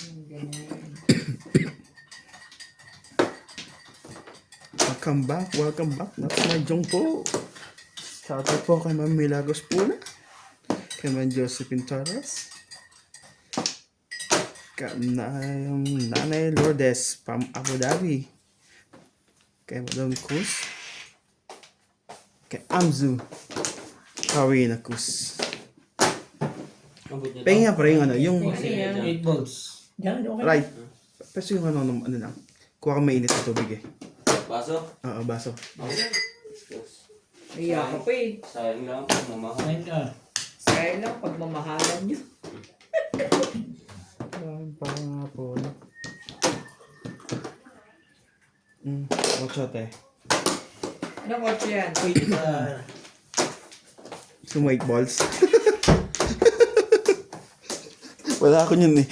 Ganyan. Welcome back. That's my Jong po. Shoutout po kay Ma'am Milagros Puna, kay Ma'am Josephine Torres, kay Nanay Lourdes from Abu Dhabi, kay Madam Cruz, kay Amzu Karina Cruz. Pahinga pa rin yung 8 volts. Yan, okay. right. Pero yung ano lang. Kuha ka mainit na tubig eh. Baso? Oo, baso. Okay. Iya ka pa eh. Sayang lang kung mamahal. 9 Sayang lang pagmamahalan nyo. Parang nga po. Watch out eh. Anong kotse yan? Some white balls. Wala ako yun eh.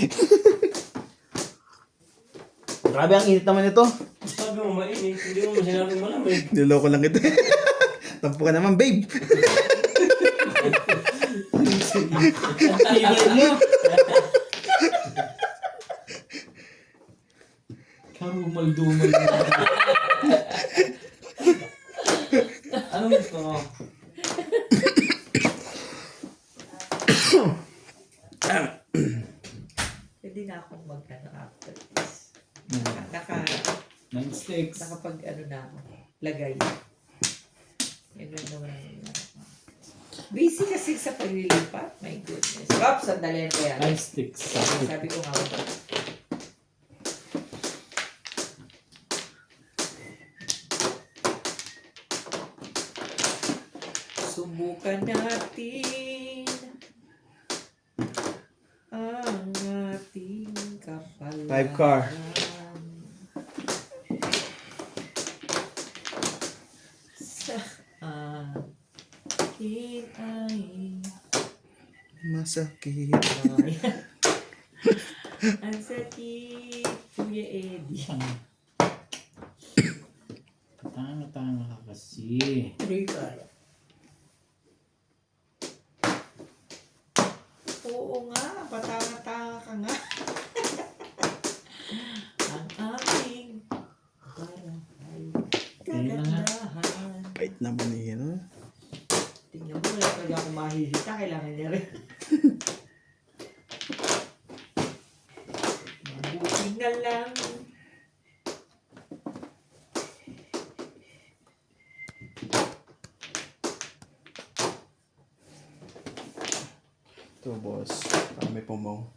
Grabe ang init naman ito. Sabi mo mainit, hindi mo masinabing malamig. Niloko lang ito. Tampo ka naman, babe. Karumal-dumal. Anong gusto mo? Pwede na akong mag-ano after this. Nine sticks. Nakapag ano na ako. Lagay. Yan lang naman ang busy kasi sa paglilipat. My goodness. Pops, sandali ko yan. 9 sticks. Sabi ko nga ba. Subukan natin ang ating kapalaran. 5 car. Sa akin ay Masakit. ang sakit, Kuya Eddie. Tanga-tanga ka kasi. Oo nga, patanga-tanga ka nga. Ang aking barangay kagandahan. Bait naman eh, no? Tingnan mo, wala talaga akong mahihita. Kailangan niya rin. Mabuti na lang. Ito, boss. Parang may pumong.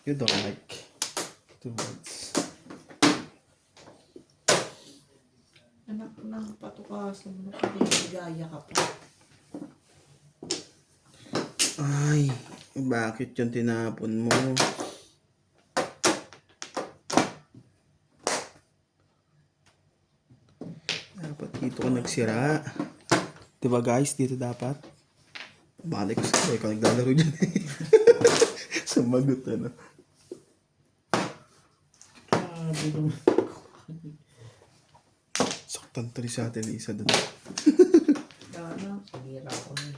You don't like 2 words. Anak ng patukasan mo. Nakapagigaya ka pa. Ay, bakit yung tinapon mo? Dapat dito ka nagsira. Diba guys, dito dapat. Balik ko sa'yo, ikaw naglalaro dyan eh. Sumagot ano. Grabe naman. Saktan to rin sa atin isa doon. Sana, sinira ko na.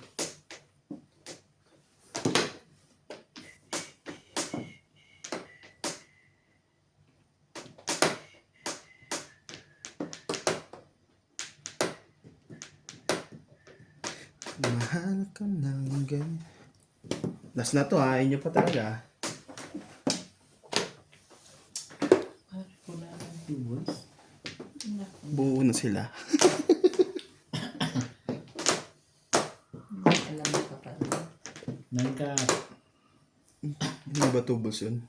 Mahal ka ng ganyan. Last na to ha, inyo pa talaga. Wala nang 2 volts. Buo na sila. Alam mo ka pa rin. 9 ka. Hindi ba tubos yun?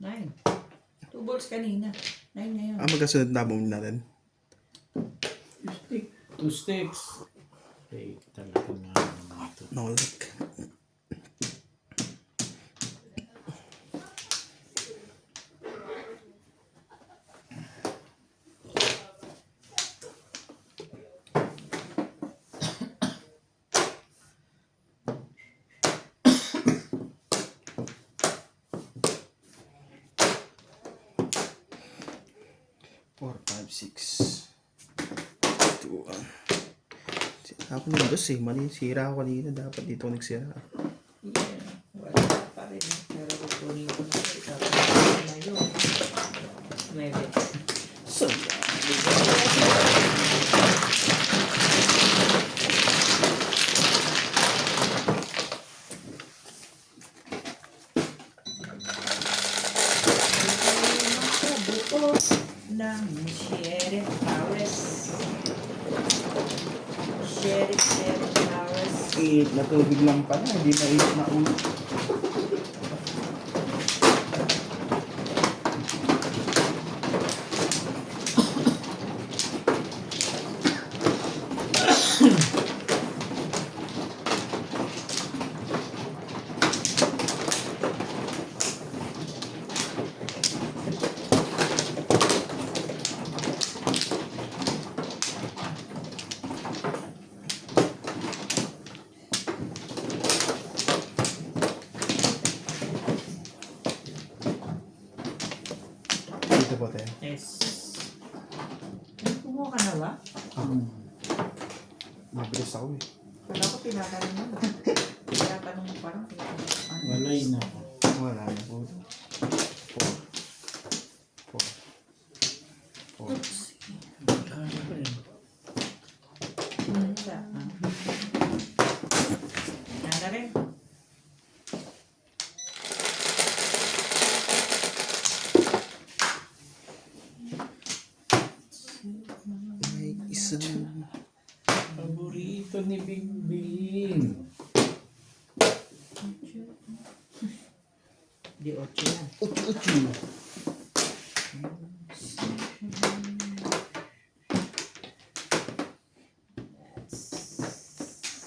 9. 2 balls kanina. 9 ngayon. Magkasunod na bomb natin. 2 sticks. Okay, talaga nga naman ito. No luck. Four, five, six. 2, 1. Ako ng dos eh. Mali, sira ako kanina. Dapat dito ako nagsira. Yeah. Wala pa rin. Pero kukunin ng Sheriff Powers. Sheriff Powers. Iit na tubig lang pala, hindi mainit na ulo. Dito po tayo. Yes. Kumuha ka na ba? Mabilis ako eh. Wala ko tinatanong mo. Tinatanong mo parang. Walay na. Wala na po. Four. Four. Four. Nara rin. May isang... Paborito ni Bingbing. Di 8 yan. Uchu-uchu.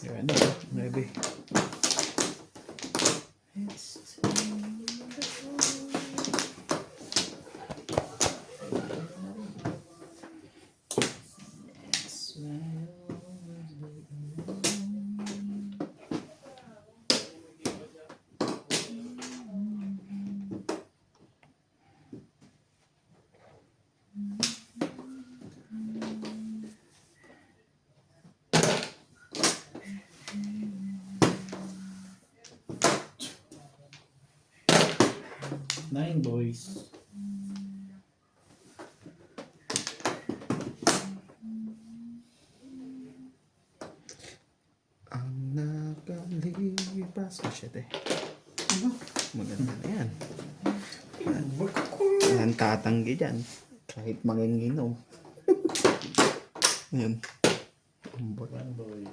Yan na. 9. Nine boys. Ang nakalipas. Oh shit eh. Maganda na yan. Walang tatanggi dyan. Kahit manginginom. Yan. One boy.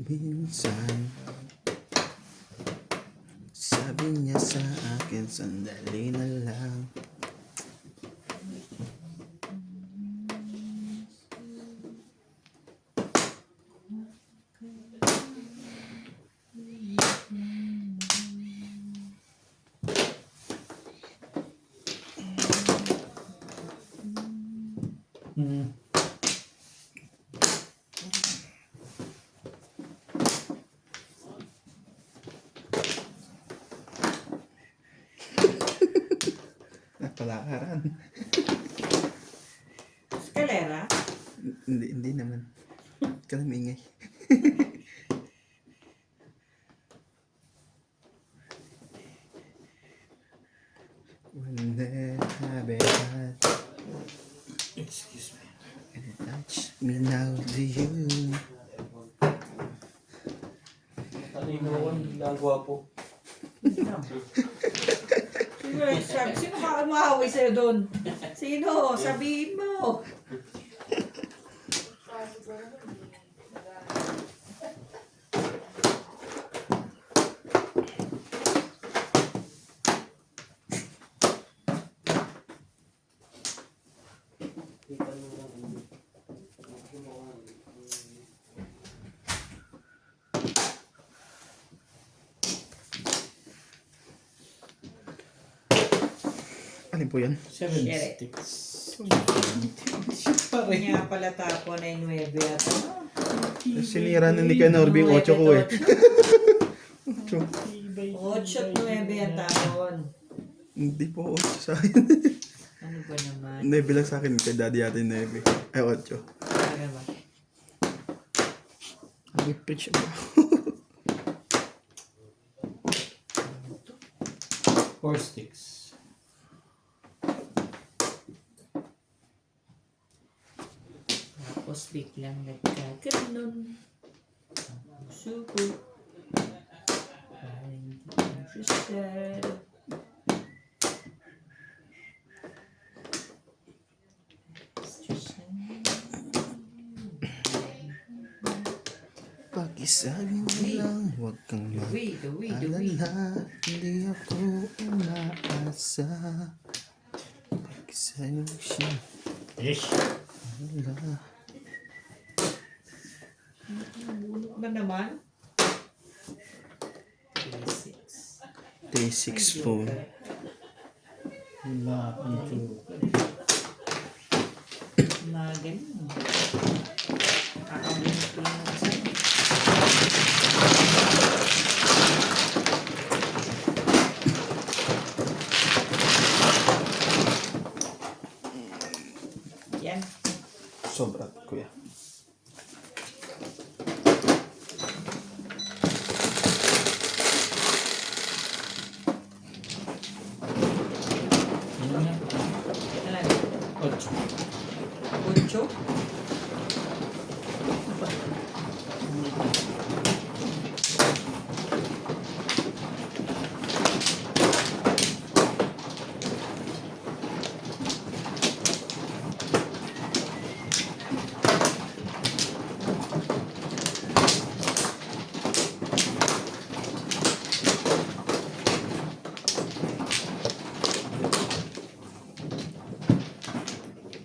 Minsan sabi niya sa akin, sandali na lang. Palakaran. Escalera? Hindi naman. Kalamingay. When they have a heart, Excuse me. and touch me now to you. Talinawan, ginagawa po. Sino ka umahaway sa'yo doon? Sino? Sabihin mo. Alin po yan? 7 Shit. sticks. Pa rin. Kanya pala tapo na yung 9 at Sinira na ni Kanor yung 8 ko eh. 8 at 9 ang tapon. Hindi po 8 sa akin. Ano ba naman? 9 lang sa akin. Kay daddy yata yung 9. Ay 8. Ano ba? Nag-preach ba? 4 sticks. Tapos biglang nagkaganon. Ang puso ko. Parang hindi interested. Pakisabi mo lang, huwag kang The way. mag-alala. Hindi ako umaasa. Pakisabi mo siya, Ish. alala. Bulok na naman. 36. 3-6 po. Wala. Ito. Mga ganun. Nakakabulit ko lang ako sa'yo. Yan. Sobra, kuya. Ano yan? Alam. 8. 8.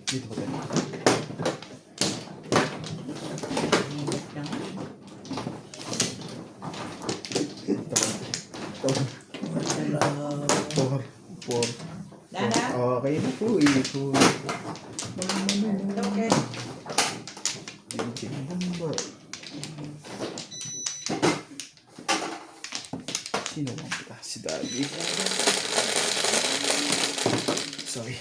Dito ba tayo? Init naman. Four. Dada? Okay na po, ito. Okay. Number. Sino bang kita? Si Daddy. Sorry.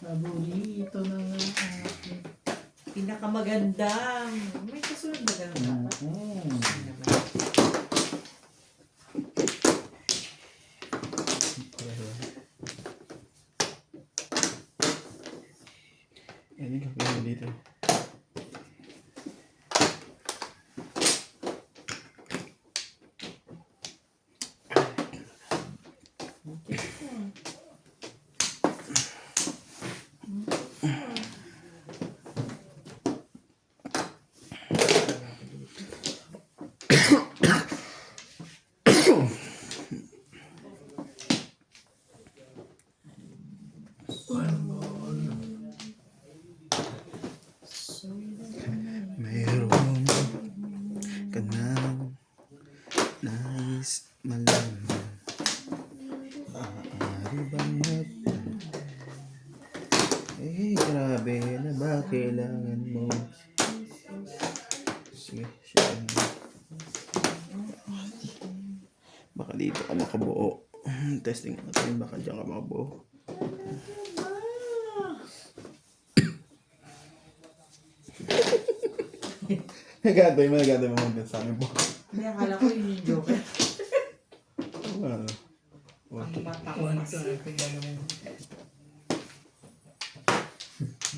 Paborito na nga akin. Pinakamagandang. May kasunod ba ganun dapat? Mm. Hindi naman. Yan yung gagawin mo dito. Mayroon ka nang nais malaman. Maaari bang grabe na ba kailangan mo? Sige, share mo. Baka dito ka makabuo. Testing natin, baka dyan ka makabuo. Nagatoy mo mga sa amin po. Hindi, akala ko yun yung joker. Ano? Ang mata ko kasi.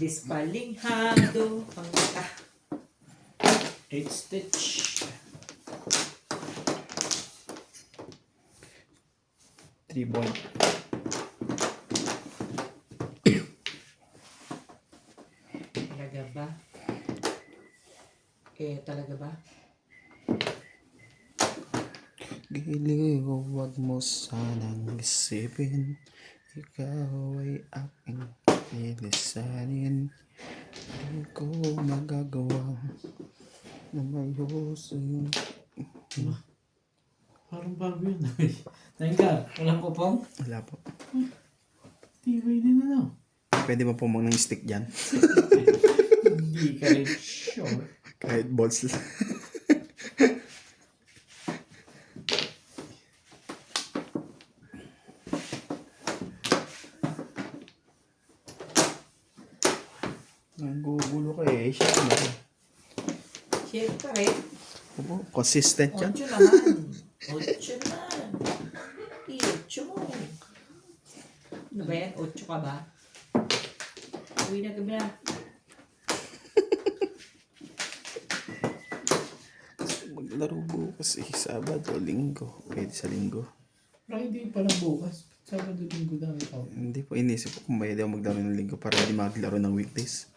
Dispalinghado ang mata. 8 stitch. Three point. Talaga ba? Talaga ba? Giliw, huwag mo sanang isipin. Ikaw ay aking ilisanin. Hindi ko magagawa na mayusin. Parang bago yun. Tangka, walang kupong? Wala po. Tibay din ano. Pwede ba pumang ng stick dyan? Hindi ka rin sure. Kahit balls lang. Nagugulo ka eh. Share mo. Share pa rin. Opo, consistent yan. 8 naman. 8 naman. 8 mo. Ano ba yan? 8 ka ba? Uwi na gabi na. Maglaro bukas eh. Sabado, linggo. Pwede sa linggo. Friday pala bukas. Sabado linggo na ikaw. Hindi po, inisip ko kung may daw maglaro ng linggo para hindi maglaro ng weekdays.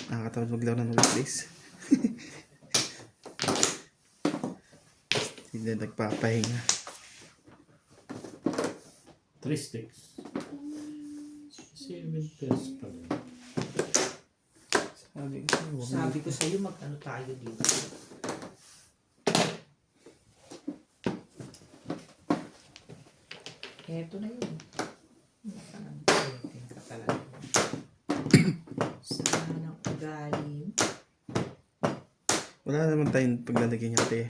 Nakakatamad maglaro ng weekdays. Hindi na nagpapahinga. 3 sticks. 7 pesos pa rin. Sabi Sabi ko ko sa'yo, sa'yo, mag-ano tayo dito. Eto na yun. Saan ka talaga? Saan ang ugali? wala naman tayong paglalagay niya te.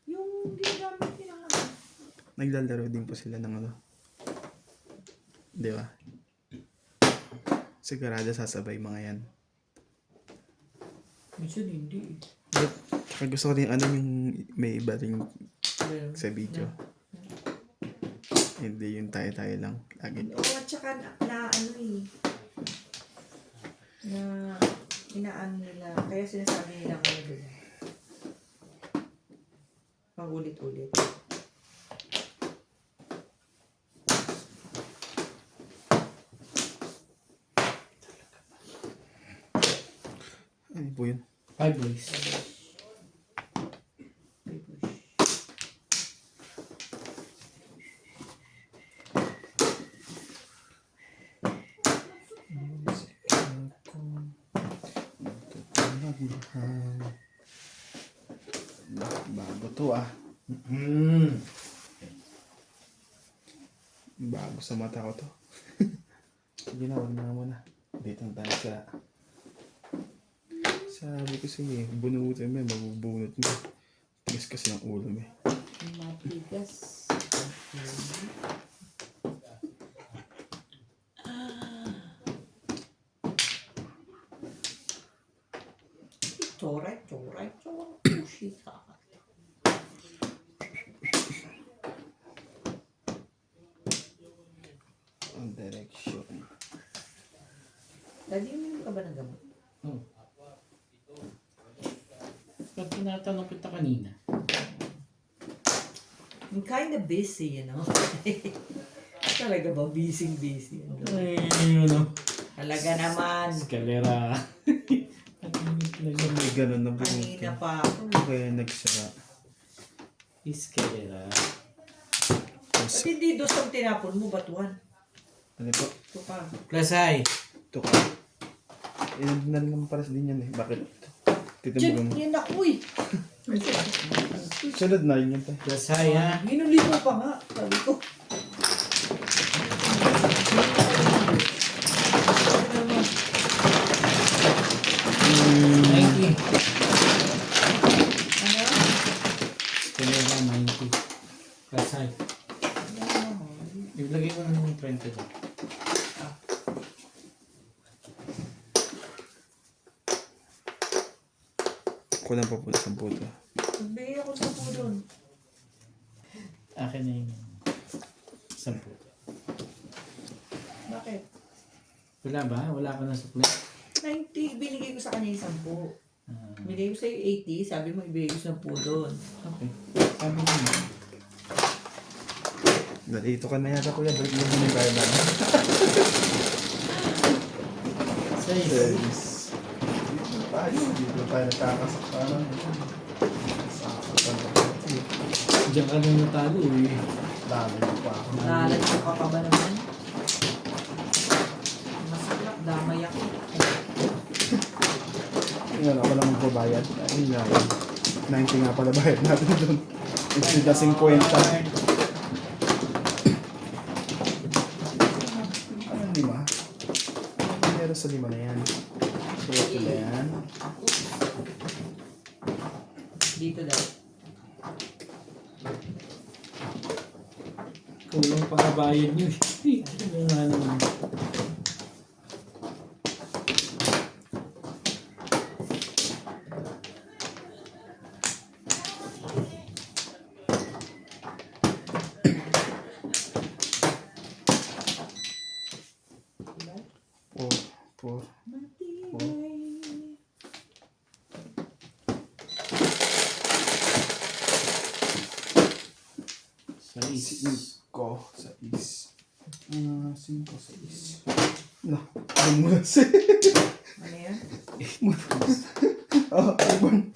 Yung ginagamit nila nga. Naglalaro din po sila ng ano. Di ba? Sigurado sasabay mga yan. Minsan hindi. But, saka gusto ko din ano yung may iba rin Well, sa video. Hindi yung tayo-tayo lang. Lagi. Oo, at saka na ano eh. Na inaan nila. Kaya sinasabi nila ano doon. Pag-ulit-ulit. Ano po yun? 5 boys. May push. Bago to ah. Bago sa mata ko to. Sige na, wag na muna. Dito na tayo sa... Sabi ko sige, bunutin mo, mabubunot mo. Tigas kasi ng ulo mo. Matigas. Choray. Pushita. Ang direction. Daddy, uminom ka ba ng gamot? Oh. Pag tinatanong kita kanina. I'm kind of busy, you know. Talaga ba? Busy. Ay, ano? Talaga naman. Escalera. May ganun na bunutin. Kanina pa ako. Kaya nagsara. Escalera. Ba't hindi dos ang tinapon mo? Ba't one? Ano po? Ito pa. Plasay. Ito ka. Ilan na naman para sa din yan eh. Bakit? Titimugan mo. Yan ako eh. Sunod na yun yun tayo. Plasay ha. Hinuli mo pa nga. Sabi ko. Thank you. Ano? Escalera 90. Plasay. Ilagay mo na ng 30 dyan. Kulang pa po na 10 to. Nagbigay ako sa po doon. Akin na yung 10. Bakit? Wala ba? Wala ka na supply? 90. Binigay ko sa kanya yung 10. Ah, Binigay ko sa'yo 80. Sabi mo ibigay ko 10 doon. okay. Sabi mo na. Nalito ka na yata kuya. Balik mo muna yung kaya namin. Say, Tayo. Dito tayo nagkakasaktanan. Saksakan. diyan ka na natalo eh. Dami mo pa ako. Lalagyan ka pa ba naman? Masarap. Damay ako. Ngayon ako lang magbabayad. Ayun nga. 90 nga pala bayad natin doon. Instead na 50. Anong 5? Ano meron sa 5 na yan? Kaya pala yan. Dito daw. Kulang pa kabayan nyo eh. Ano nga naman. 4. Matibay. Sais. 5, 6. 5, 6. No, lumulas. Ano yan? Ibon.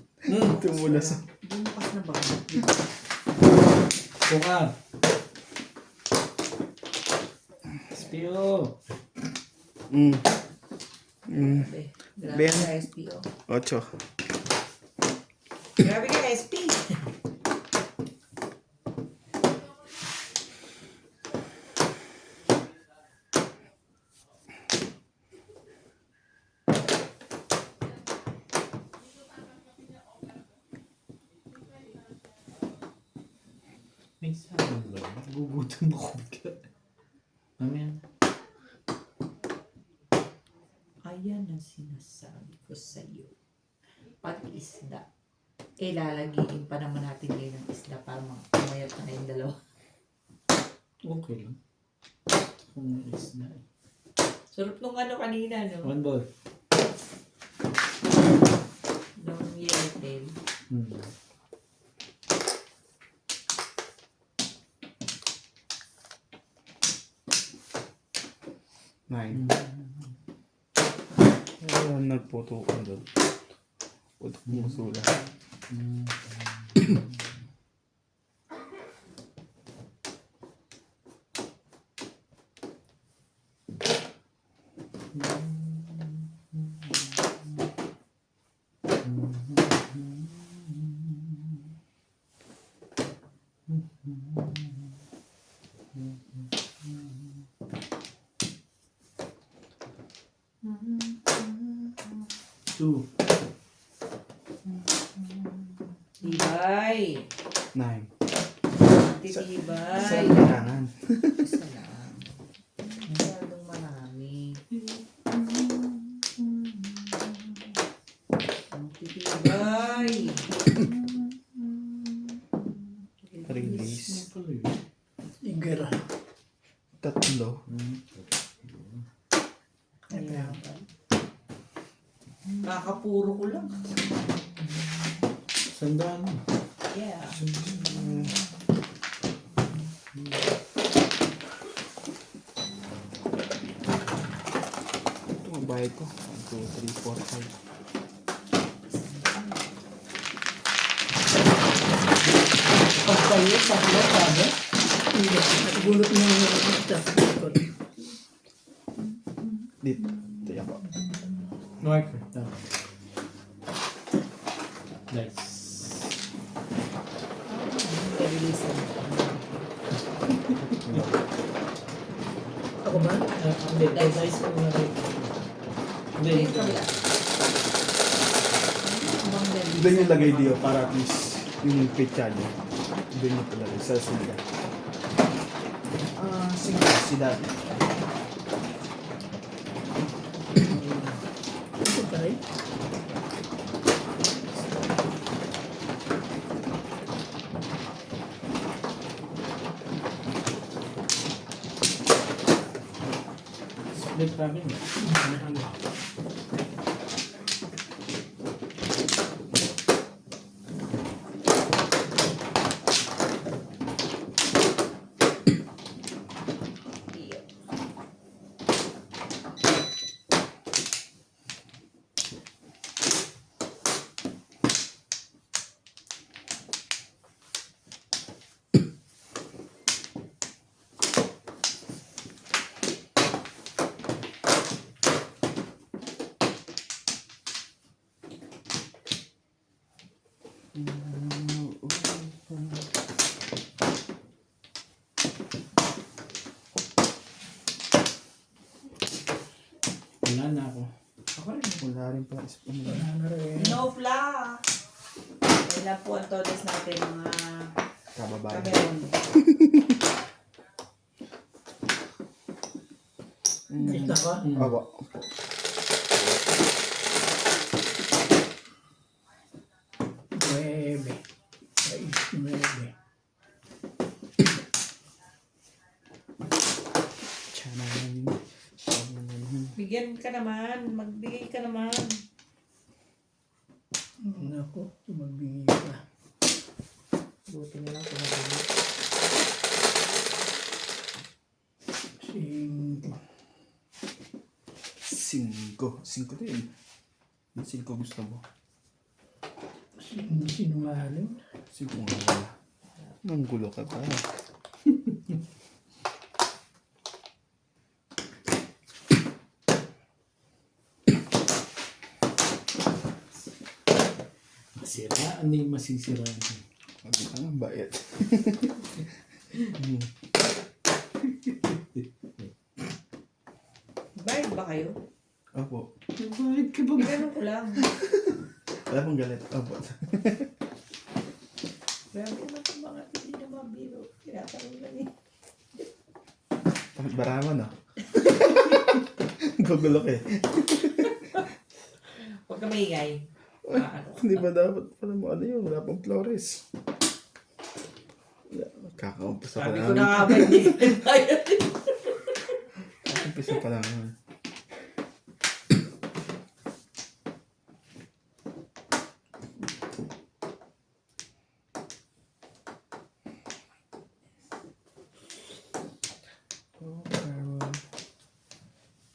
Tumulas. Bumukas na ba? Buka. SPO. Grabe. Grabe Ben. ka, SPO. 8. Grabe ka, SP. May sabon ba? Gugutom ako. Mamaya. Ayan ang sinasabi ko sa'yo. Pag-isda. Lalagyan pa naman natin ngayon ng isda para mamayat na yung dalawa. Okay lang. Kung is na. Sarap nung ano kanina, no? One ball. Nung yellowtail. Nine. Nagputo ko doon. Puto ko musula. Two. Tibay. 9. Titibay. Sa kailangan. Isa lang. Masyadong marami. Ang titibay. Release. Igera. 3. Kaya ba? Kakapuro ko lang. Sandaan. Yeah. Ito ang bayad ko. 1, 2, 3, 4, 5. Pagpalit, saklo, sabi. Hindi. Natugulot mo yung likod. Dito. Tiya ko. Marker. Tama. Nice. Release mo. Ako ba? Hindi. Nice mo na rin. Hindi. Hindi ka wala. Abang release. Doon yung lagay diyo para at least yung pizza niya. Doon yung palagay sa sila. Sige. Si Daddy. Ito pa rin. Split ramen. Wala na ako. Wala rin pala. Ano rin. No fla. Kailan po ang todes natin mga Kababayan. Cameron. Kita ka? Aba. Nuebe. Ay, nuebe. Chanan. May Bigyan ka naman. Magbigay ka naman. Nako, magbigay ka. Buti na lang tumagali. 5. 5 din. Yung 5 gusto mo. Hindi sinungaling. 5 nga wala. Ang gulo ka ba? Masiraan na yung masisiraan. Sabi ka nga, bayat. Bayad ba kayo? Opo. Bakit ka ba? Ganun ko lang. Wala pong galit. Opo. Grabe naman itong mga hindi na mabiro. Tinatanong lang eh. Bakit baraman ah? Gugulok eh. Huwag ka maingay. Ano? Hindi ba dapat pala mo ano yun? Wala pang flores. Kakaumpisa pa Sabi lang. ko na nga ba hindi ka bayad. Kakaumpisa pa lang. Oh, Carol.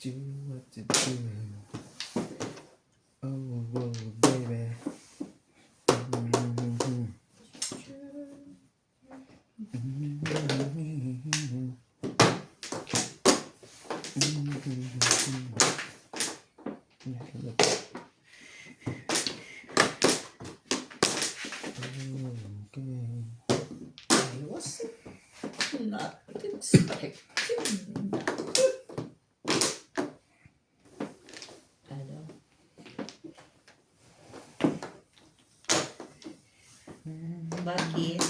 Do what to do. Oh, whoa, baby. I was not expecting that. Ano? Bakit?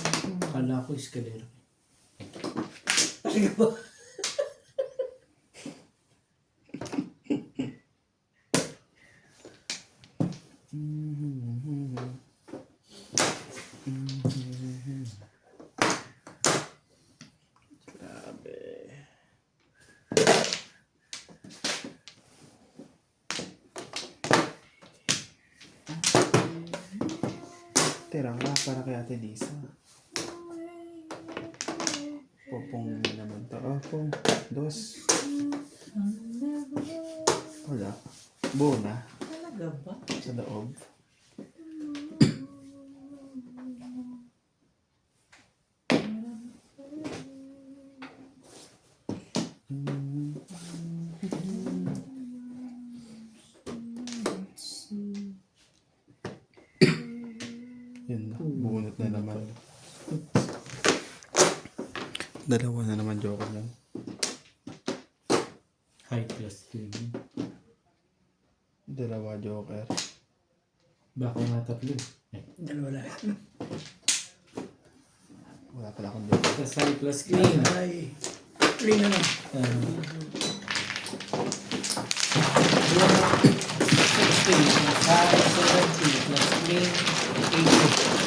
Kala ko eskalera. Talaga ba? Tira nga para kay Ate Lisa. Popong naman to. Oh, pong. Dos. Wala. Buo na. Talaga ba? Sa loob. Yun na. Bunot na naman. Dalawa na naman joker lang. High class yun. Dalawa joker. Baka nga tatlo. Dalawa lang. Wala pala akong joker. Tapos high class clean. Ay, clean na lang. 16 plus 5, 70 plus clean, 80.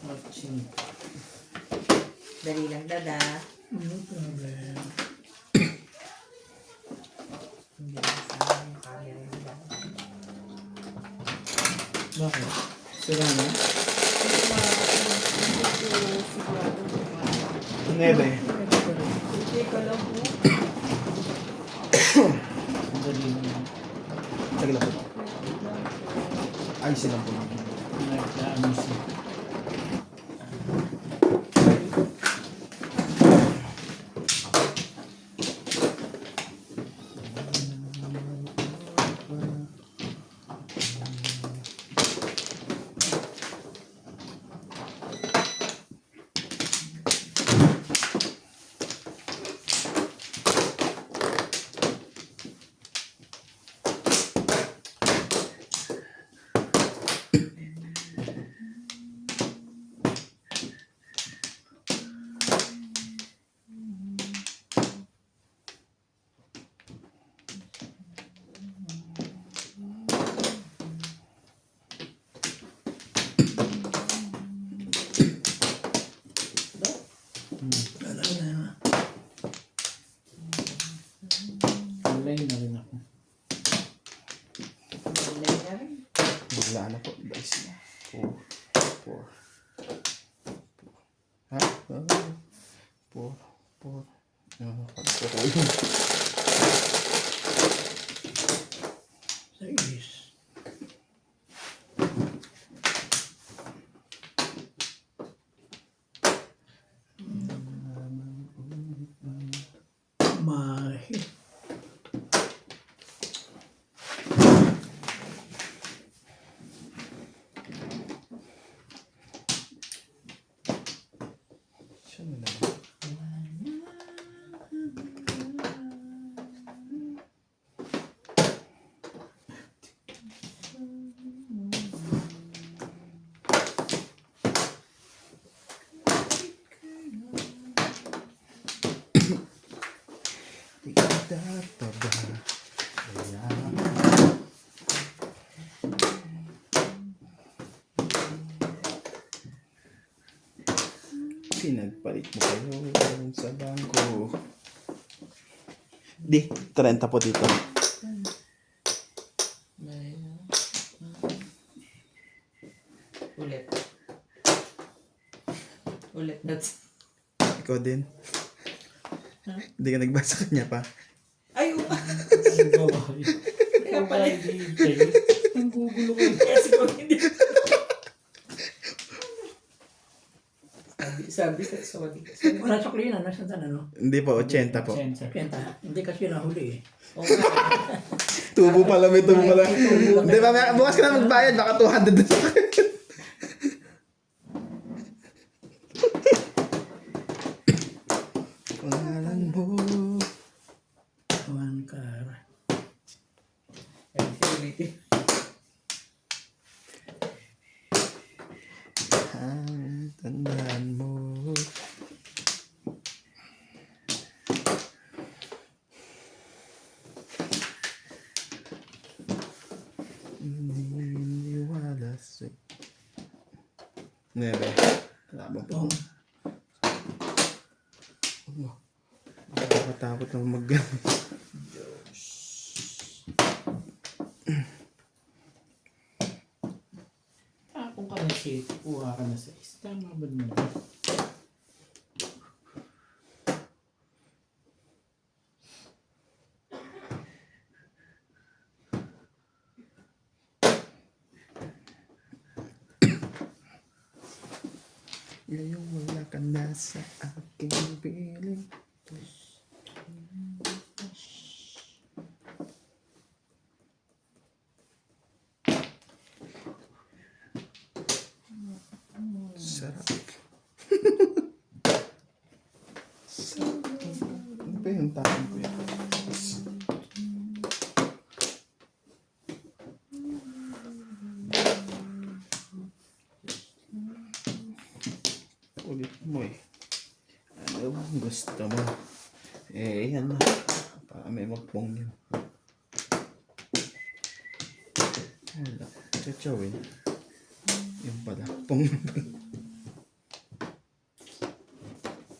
Watching. Dali lang, dada. No problem. Hindi na sa akin yung camera yung dada. Bakit? Sira na? Nebe. Hindi ka lang po. Ang dali naman. Sige lang po. Ay, silang po. Nagdaan siya. Ano na. Online na rin ako. Malay na rin. Wala na po. Dice na. 4. Ha? 4. Pagpuro yun. Sais. Mahi. Siya na lang. Tidak pa ba? Kaya pinagpalit mo kayo sa bangko. Di, 30 po dito. Ulit. Ulit na. Ikaw din. Hindi ka nagbasa kanya pa. Ay, Ang babae. kaya pala. Ang gugulo ko. Kaya siguro hindi. Sabi sa sorry. Wala sa klina, nasa tan ano. Hindi po, 80 po. Sensor. Penta. Hindi kasi nahuli eh. Oo nga. Tubo pala, may tubo pala. Hindi ba, bukas ka na magbayad, baka 200 na sa akin. Pangalan mo. Tuwan kar. Ay, ulitin. Ang tandaan mo. Niniwala sa... Nebe. Labang po. Nakakatakot na mag... Kung ka na safe, kuha ka na sa is. Tama ba naman? Ngayong wala ka na sa aking piling. Sarap. Sarap. Ano ba yung tapon ko yan? Ulit mo eh. Ano bang gusto mo? Eh, yan na. Para may magpong yun. Wala. Chachawin. Yung pala. Pong.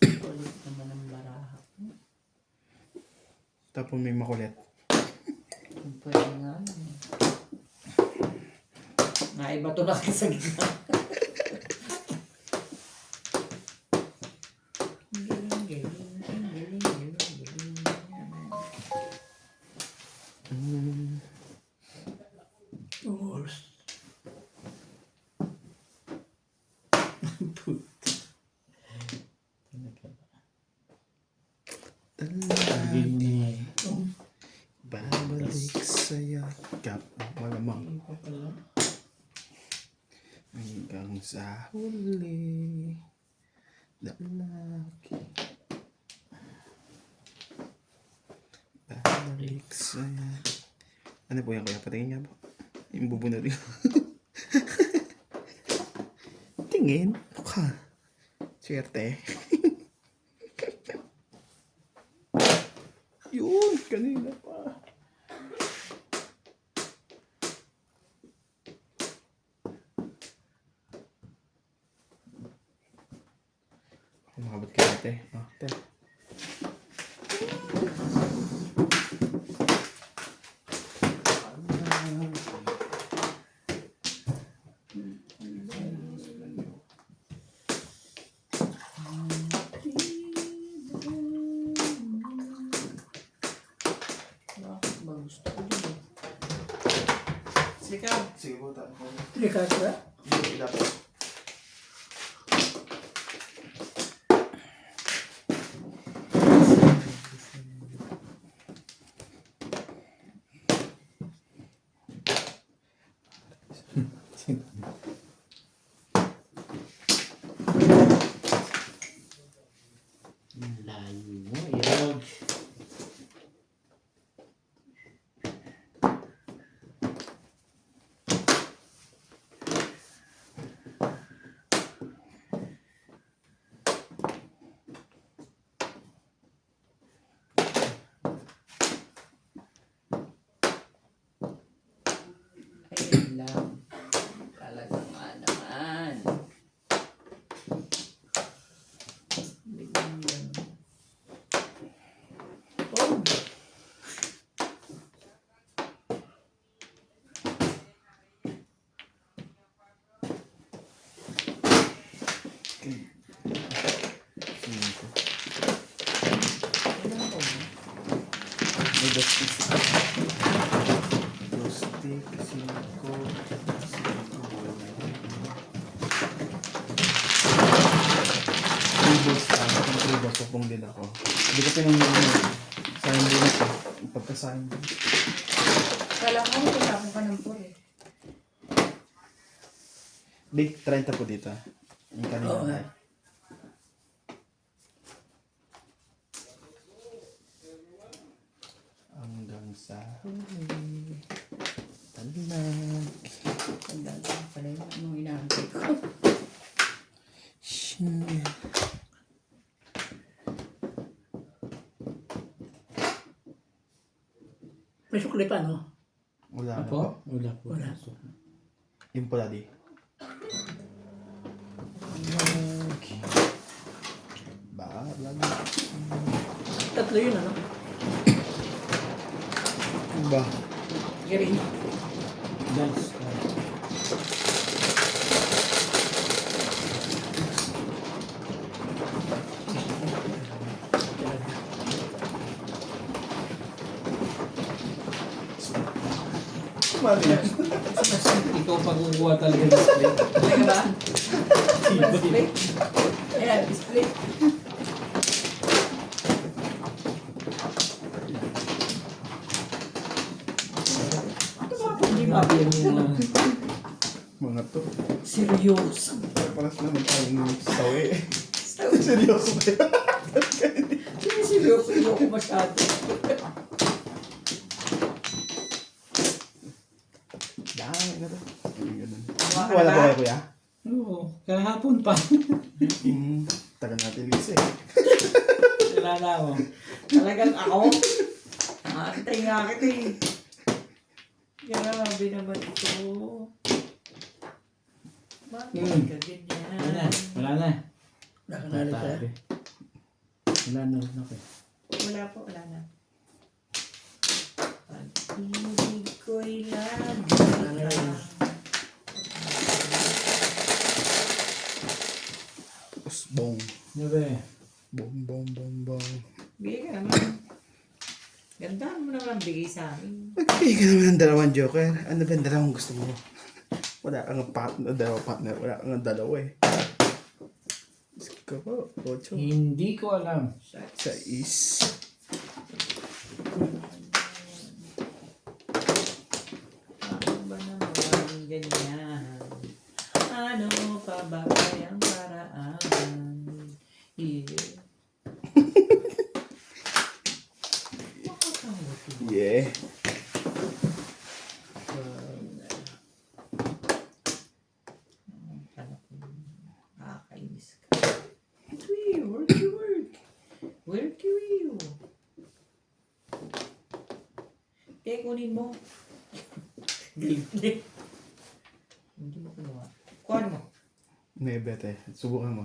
Ulit naman ang baraha. Tapos may makulit. Pwede nga. Naiba to na sa gitna. Tools. Game niya eh. Babalik sa yakap. Malamang. Iba pala. Hanggang sa huli. Lalaki. Babalik sa yakap. Ano po yan kuya? Patingin nga po. Yung bubunod yun. Tingin. Mukha. Swerte. Yun. Kanina pa. Makabot ka natin. Oh, te. Bakit ba gusto ko dito? Sige. Sige po, tayo. Trikas ba? Hindi, dapat. Layo mo, ilog. Ayun lang. Talaga nga naman. Bigyan lang. Oh! Wala ko. May dusty. Dusty, 5. Kung 3 balls, pupong din ako. Hindi ko pinangyayari. Sayang din ito. Pagkasayang din. Kala ko matapon ka ng pool eh. Big 30 po dito. Yung kanina. Oo nga. Hanggang sa talag. Tandaan ko pala yun. Anong inaantay ko? Shit. May sukli pa, no? Wala na Apo? po. Wala po. Wala. Yung pula di. Balag. Tatlo yun, ano? Ba? Galing. Dance. Mali. Ikaw pa kukuha talaga ng display. Talaga ba? Display? Ayan, display. Hindi ba? Mga to. Seryoso. Paras naman tayong sawi. Seryoso ba yan? Seryoso ko masyado. Dami na to. Ganun. Wala Wala ba? ba kayo kuya? Oo, kahapon pa. Tagal natin lisa eh. Kilala mo. Talagang ako. Antay nga kita eh. Grabe naman ito. Bakit ka ganyan? Wala na. Wala na. Nakanalit ka. Tatabi. Wala na rin ako. Wala po, wala na. Pag-ibig ko'y lagi. Tapos bong. Ano ba eh? Bong, bong, bong, bong. Bigay ka naman. Gandaan mo naman ang bigay sa amin. Magbigay ka naman ng 2 joker. Ano ba yung 2 gusto mo? Wala kang partner, 2 partner. Wala kang 2 eh. Ikaw po, 8. Hindi ko alam. 6. Ano ba naman ganyan? Ano pa ba kayang paraan? Yeah. Makakamuti. Yeah. Nakakainis ka. Work. Work you. Kaya kunin mo. Galit. Hindi mo kinuha. Kuha mo. Nebet eh. Subukan mo.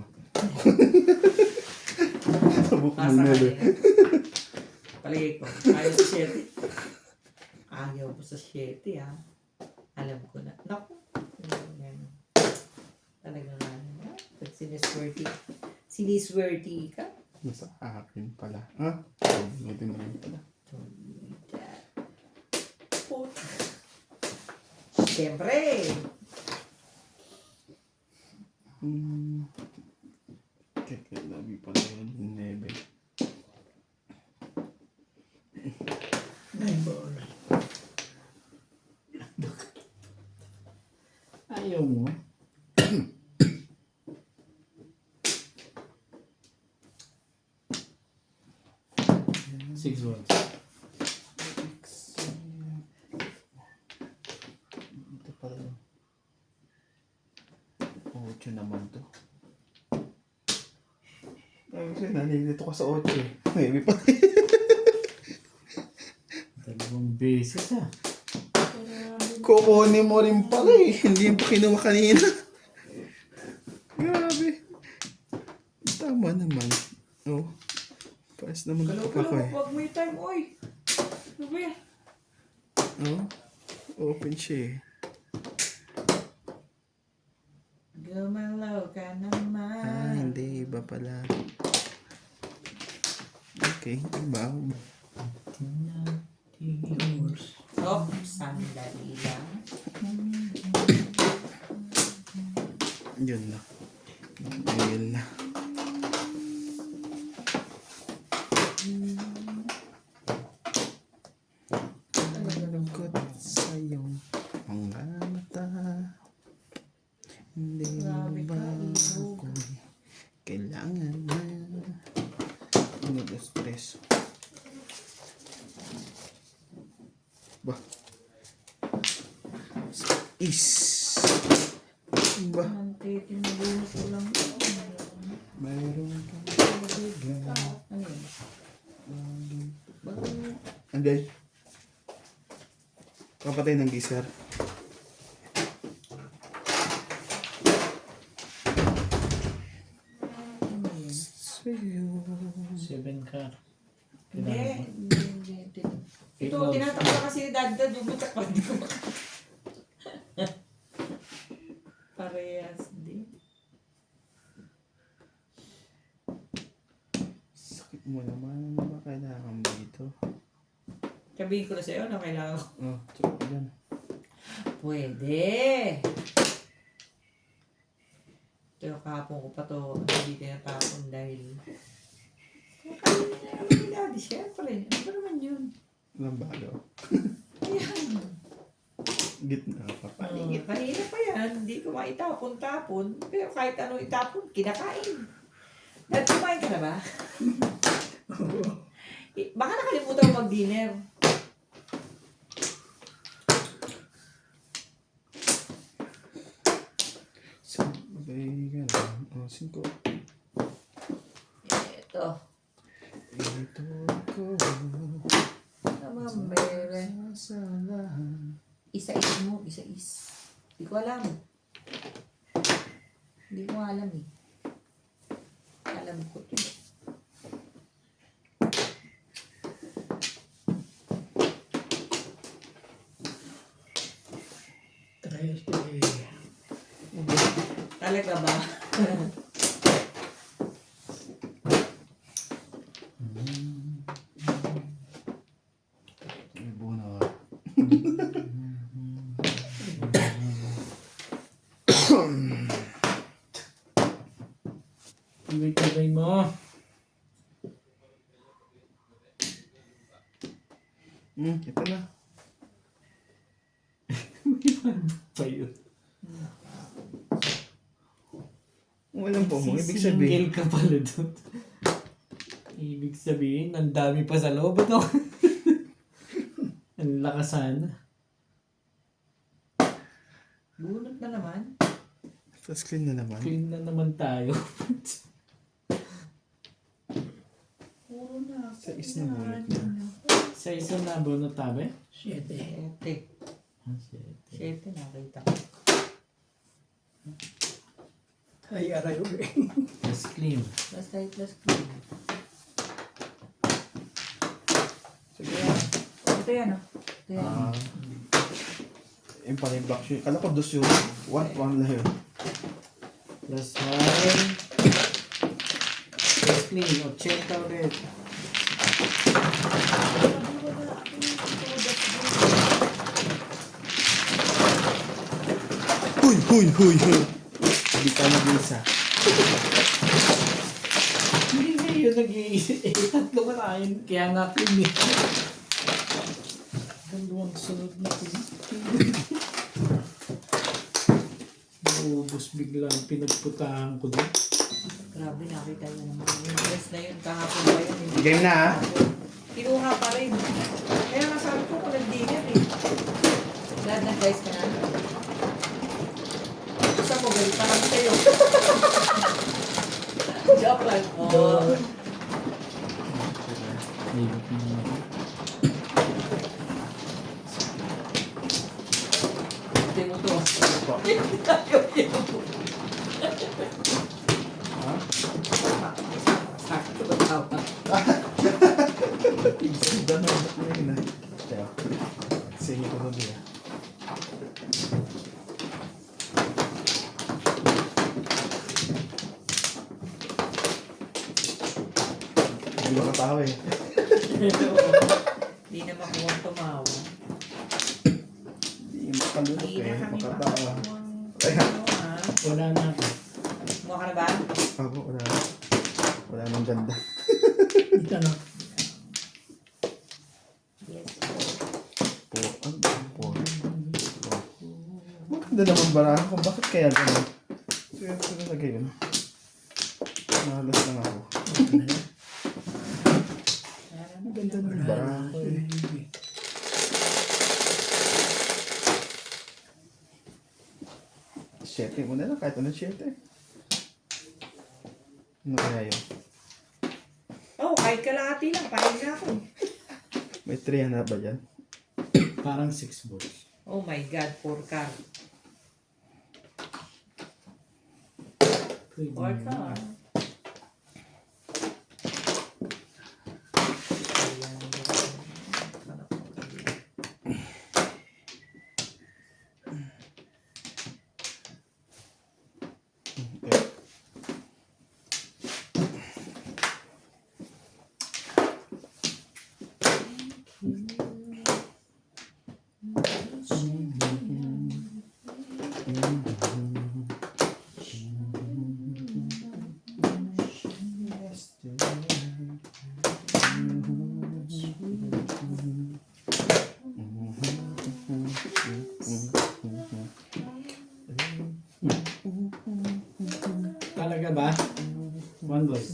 Nasa Malnebe. kanila. Palagay ko. Ayaw sa 7. Ayaw ko sa 7 ha. Alam ko na. Naku. Ganun. Talagang ano. Pag siniswerty ka. Nasa akin pala. Ah? Ito na rin pala. Puta. Siyempre. Kaya labi pala yan. Nebe. 9 balls. Ayaw mo. 6 volts. Ito pala yun. 8 naman to. Kasi nalilito ka sa 8 eh. Maybe pa. Dalawang beses ah. Kukunin mo rin pala eh. Hindi yung pa kinuha kanina. Grabe. Tama naman. Oh. Paas naman Kalaw ako ko eh. Huwag may time, oy. Ano ba yan? Oh. Open siya eh. Gumalaw ka Ah, naman. hindi. Iba pala. Okay. Iba. Oh, sandali lang. Yun na. Ayun na. Malungkot sa iyong mga mata. Hindi mo Grabe ba ka, ilog. ako'y kailangan na mag-espresso? Ba? Is. Ba? Mante, tinulunod ko lang. Mayroon kang kaibigan. Ano yun? Anday. Kapatay ng gisar. Sa'yo. 7 car. Hindi. Ito, tinatakbo kasi ni Dad, bubutak pa. Hindi ko parehas din. Sakit mo naman. Ano ba kailangan mo dito? Sabihin ko na sa'yo na kailangan ko. Oh, tsaka yan. Pwede. Pero kahapon ko pa to hindi tinatapon dahil kakain na naman ni Daddy, syempre. Ano ba naman yun? Walang bago. Ayan. Gitna pa pa. Paligid, mahirap pa yan. Hindi ko maitapon-tapon. Pero kahit ano itapon, kinakain. Dad, kumain ka na ba? Baka nakalimutan mo mag-dinner. Sabay ka na. Oh, 5. Ito. Ito ko. Naman, bebe. Sasalahan. Isa-is mo, isa-is. Hindi ko alam. Hindi ko alam eh. Alam ko ito. Talaga ba? May buo na. Ibig-ibig mo. Ito na. Pa yun. Walang po mo. Ibig Single sabihin. ka pala doon. Ibig sabihin, ang dami pa sa loob. Ito. Ang lakasan. Bunot na naman. Tapos clean na naman. Clean na naman tayo. Puro na. Sa is na bunot na. Sa isa na bono tabi? 7. Siyete. Ah, shit. Siyete nakita ko. Ay, aray ko eh. Mas clean. Plus light, plus clean. Ito yan, oh. Ito yan. Yung pala yung black shoe. Kala ko dos yung one lang yun. Plus 1. Plus 3. 80 ulit. Huy! Hindi ka nag-isa. Hindi ngayon nag-iisip. Tatlo ka tayo. Kaya nga clean eh. Dalawang sunod na clean. Naubos bigla ang pinagputahan ko doon. Grabe, nakita niyo naman. Yung dress na yun, kahapon pa yun. Hindi Game na, ah. Kinuha pa rin. Kaya nga sabi ko, walang dinner eh. Lahat ng guys ka na. Gusto mo, galit pa kami sa'yo. Joke lang. Oo. Hindi mo to. Ayaw niya mo. Sakto ba tawa? Ganda na yun na. Kaya, sige ko doon nila. Hindi makatawa eh. Hindi na makuha tumawa. Hindi makalunok Hindi na eh. kami Makatawa. makakuha. Wala na ako. Kumuha ka na ba? Ako, wala nang ganda. Ito na. Yes. Maganda naman barahan ko. Bakit kaya gano'n? Kaya ko talaga yun. Mahalas lang ako. Maganda naman barahan ko eh. Siyete mo na lang. Kahit anong siyete. Ano kaya yun? Oh, kahit kalahati lang. Pahig na ako. May 3 na ba dyan? Parang 6 balls. Oh my God, 4 car. Pwede 4 na. car. Okay. Talaga ba? 1 ball.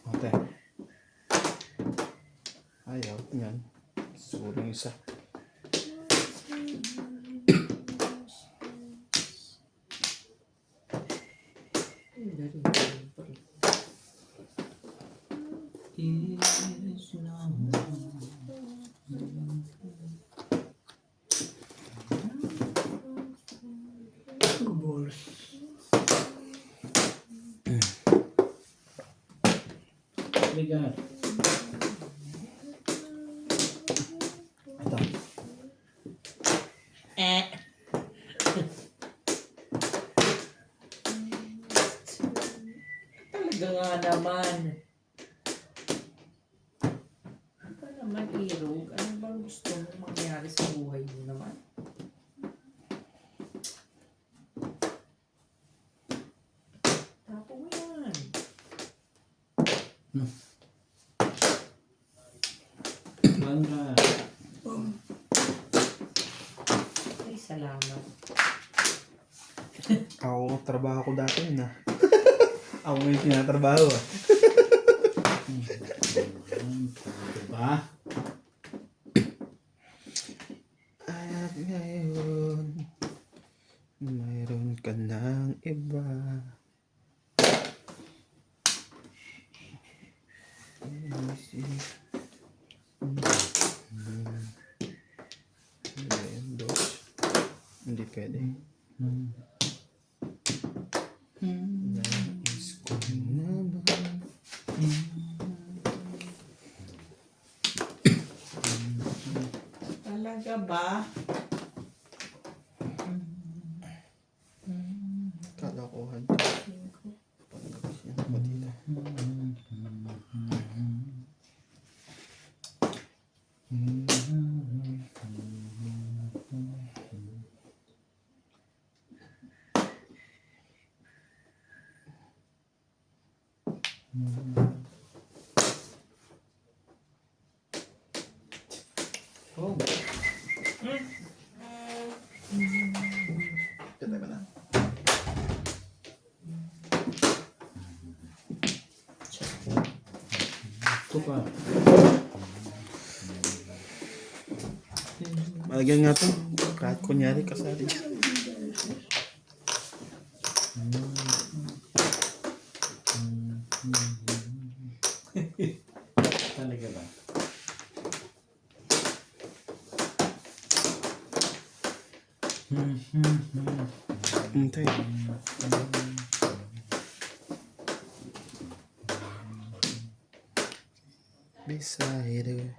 Ate. Ayaw. Yan. Siguro yung isa. Two balls. Ligar. Ito. Talaga nga naman. Ikaw naman, Irog. Ano bang gusto mong mangyari sa buhay mo naman? Tapo mo yan. Bangga. Ay, salamat. Ako, trabaho ko dati yun ah. Ako ngayon tinatrabaho ah. Diba? At ngayon, iba. Hindi pwede. Nais ko na ba? Talaga ba? Kalokohan. Yan ako dito. Oh. Kita ka na. Ito pa. Malagyan nga to. Kahit kunyari kasali dyan. Talaga ba? Hintay. Beside her.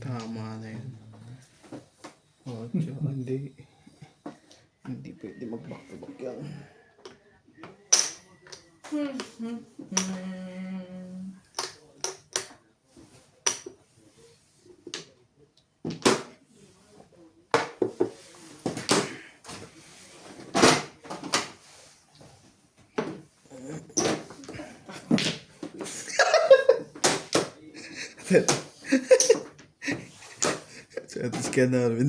Tama na yun. Ocho, hindi. Hindi pwede mag-back to back yan. Satis ka na, Arvin.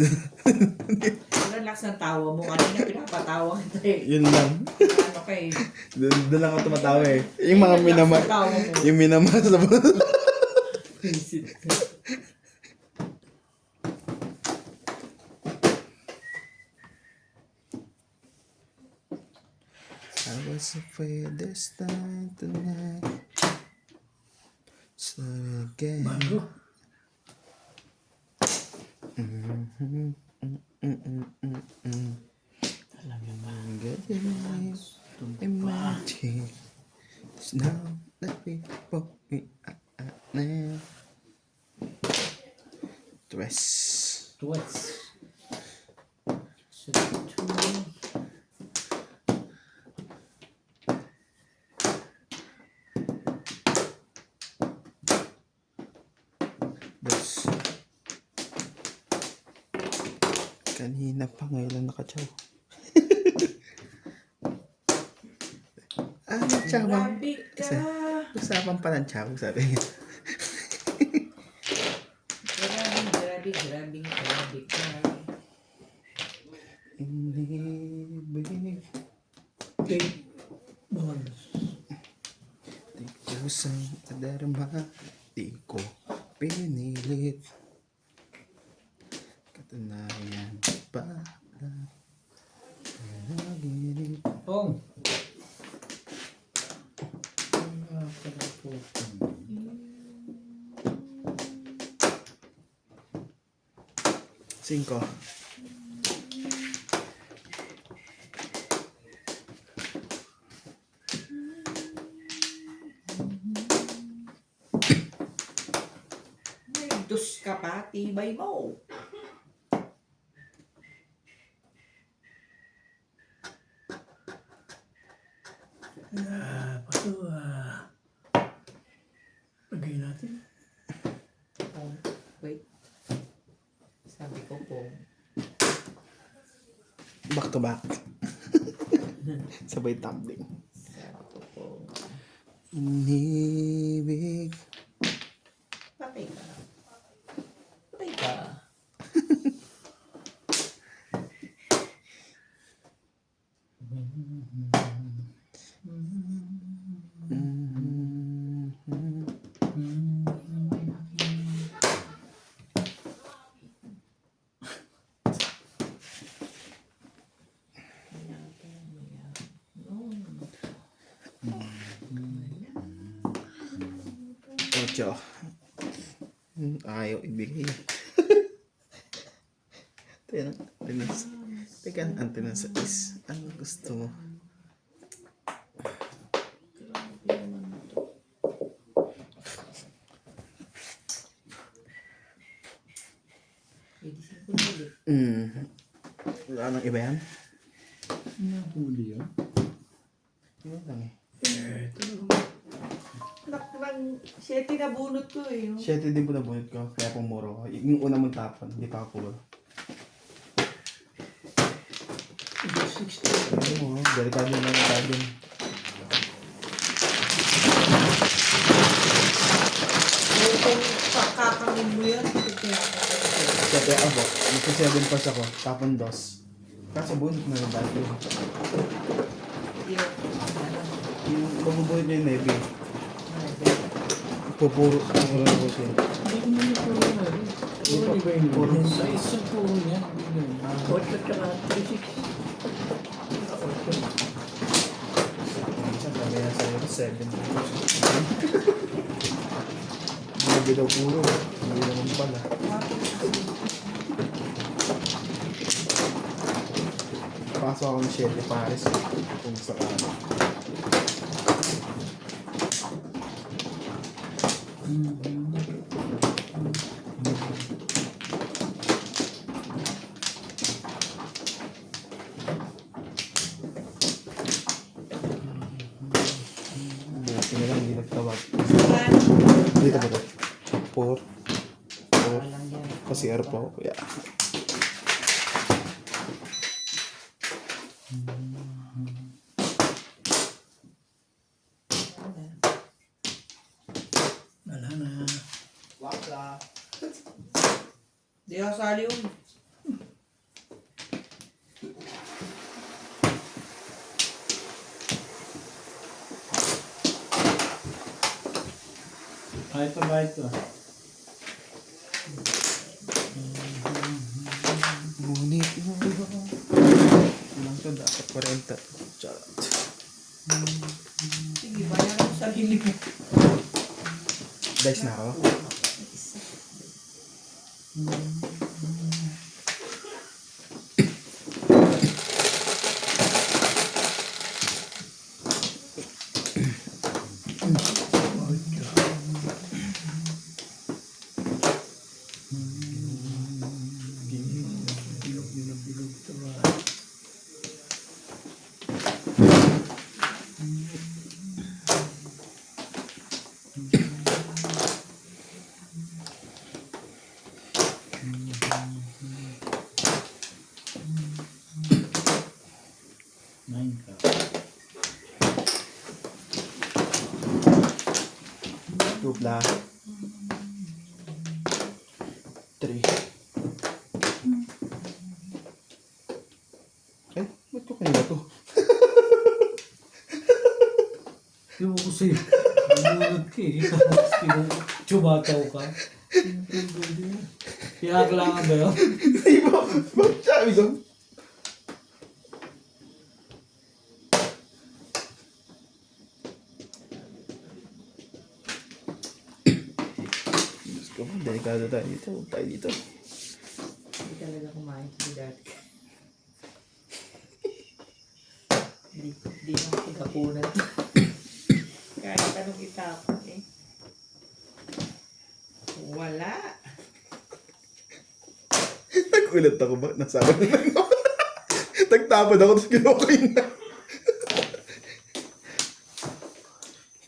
Relax ang tawa mo. Kanina pinapatawa kita eh. Yun lang. Ano kay... Doon lang ako tumatawa eh. Yung mga minama. Tawa mo. Yung minama sa Visit. I was afraid this time tonight. So again. Bago. Talaga ba? Imagine. It's now that we both be now. Dress. Twice. So, two. Dress. Kanina pa ngayon nakatsaw. Ano tsaw? Grabe ka. Usapan pa ng tsaw, sabi niya. Grabe ka. Inibig. Okay. Bonus. Di ko sa kadarma, di ko pinilit. Katunayan para panaginip. Oh. Cinco. May dus ka pa, tibay mo. Paso, lagay natin. Oh, wait. Sabi ko po. Back to back. Sabay tumbling. Sakto po. Inibig. Patay ka. Patay ka. Ocho. Ayaw ibigay. Teka, antena sa is. Ano gusto mo? Edisin ko na ulit. Wala nang iba yan? Nahuli yun. Yun lang eh. Naklang 7 na bunot ko eh. Oh. 7 din po nabunod ko, kaya pumuro ko. Yung una mong tapon, hindi pa ako puro. 60. Ano mo, delikado na yung tagin. Kung kakangin mo yun, kaya Kaya ako, nagpa-7 pass ako, tapon 2. Kaso bunod na yung bago. Yung mabubunod niya yung Navy, pupuro ang ulo ko siya. Hindi ko naman puro na rin. Puro di ba yun? Puro. Sa isang puro niya. 8 tsaka 36. Minsan sabi na sa'yo, 7. Hindi daw puro, hindi naman pala. Pasok ako ng 7 pares kung sakali. Buti na lang hindi nagtawag. Dito ba ito? 4. 4. Walang yan. Kasi air po ako, kuya. Wala na. Wala. Di ako sali yun. Ito ba ito? Ngunit mo. Ilang to dapat 40. Charot. Sige, bayan ako sa sarili mo. Dice na ako. Dupla. 3. Ay, ba't ko kanila to? Yung ko sa'yo. Nunod ka eh. Tapos chumataw ka. Kailangan ba yun? Di ba? Bakit sabi ko? Diyos ko, delikado tayo dito. Huwag tayo dito. Hindi talaga kumain si dati. Hindi na pagkapunan. Kahit anong itapon eh. Wala. Nagulat ako ba? Nasabi na lang ako. Nagtapad ako tapos ginawa ko yun na.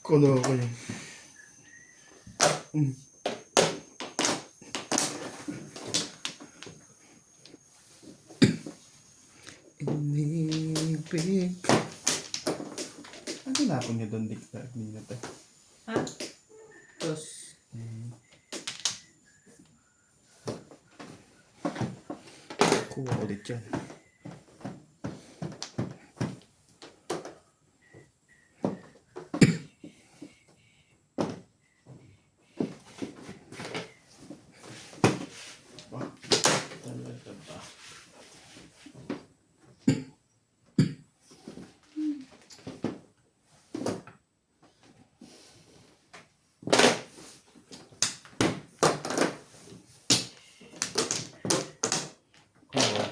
Kulo ko yun. Inibig electric. Ano tinapon niya doon, Dick? Hindi na to. Ha? Tapos, Kuha ulit yan. Talaga ba?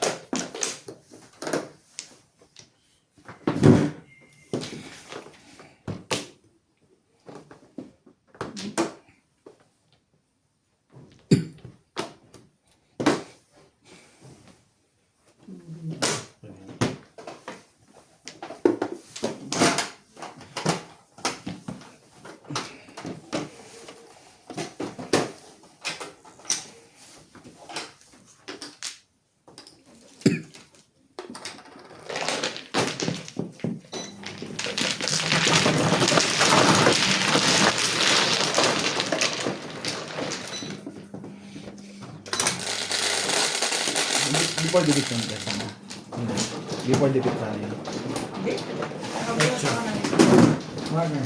Before debit yung kasama. Hindi. Before debit tayo. hindi. Nakabulat ako na. Marker.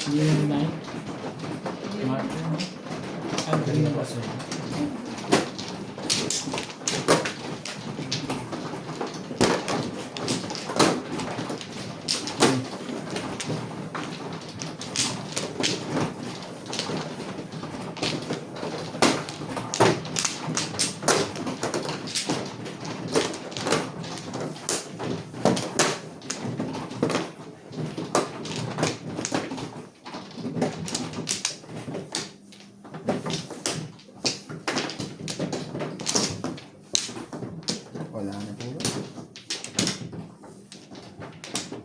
Hindi yung 9. Marker. Ang galing na ba sa'yo? Wala na po ba?